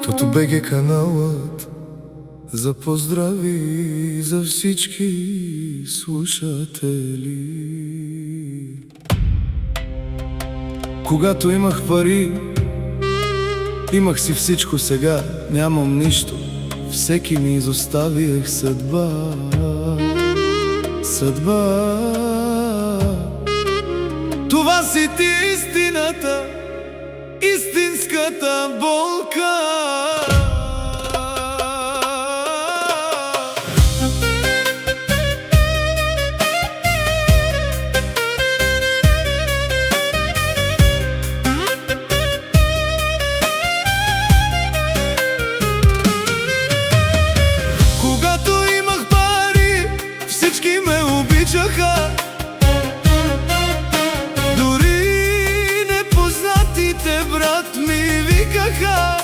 Тото БГ каналът за поздрави за всички слушатели. Когато имах пари, имах си всичко, сега нямам нищо. Всеки ми изоставих съдба. Съдба. Това си ти истината, истинската болка. Когато имах пари, всички ме обичаха. Брат ми викаха,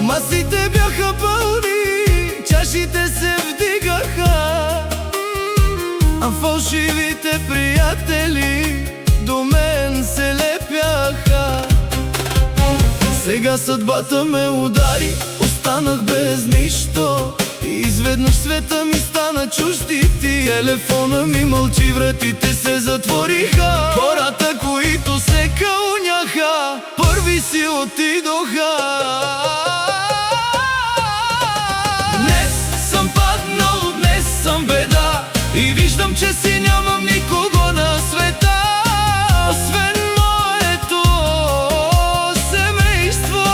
масите бяха пълни, чашите се вдигаха, а фалшивите приятели до мен се лепяха. Сега съдбата ме удари, останах без нищо и изведнъж света ми стана чужди. Телефона ми мълчи, вратите се затвориха. Хората, които се кълняха, първи си отидоха. Днес съм паднал, днес съм беда и виждам, че си нямам никого на света, освен моето семейство.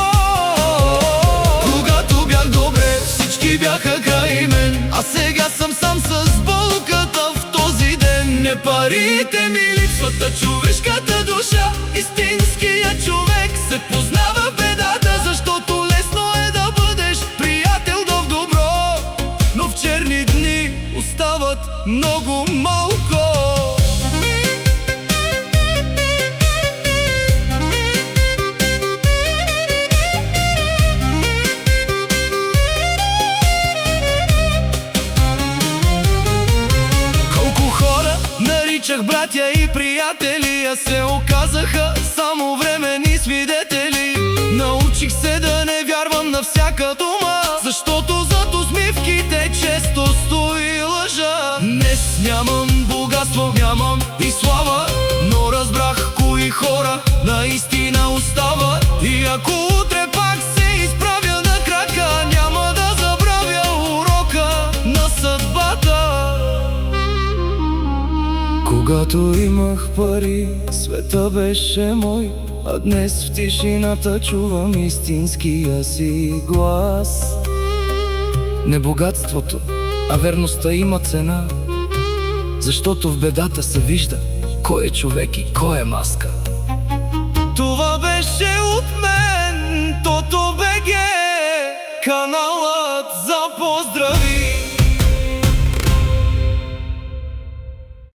Когато бях добре, всички бяха край мен, а сега съм сам с болката в този ден. Не парите ми липсват, а човешката душа. Истинският човек се познава в бедата, защото лесно е да бъдеш приятел в добро, но в черни дни остават много малко. Наричах братя и приятели, а се оказаха само временни свидетели. Научих се да не вярвам на всяка дума, защото зад усмивките често стои лъжа. Днес нямам богатство, нямам и слава, но разбрах кои хора наистина остават. И ако утре пак се изправя на крака, няма да забравя урока на съдбата. Когато имах пари, света беше мой, а днес в тишината чувам истинския си глас. Не богатството, а верността има цена, защото в бедата се вижда кой е човек и кой е маска. Това беше от мен, Тото БГ канал.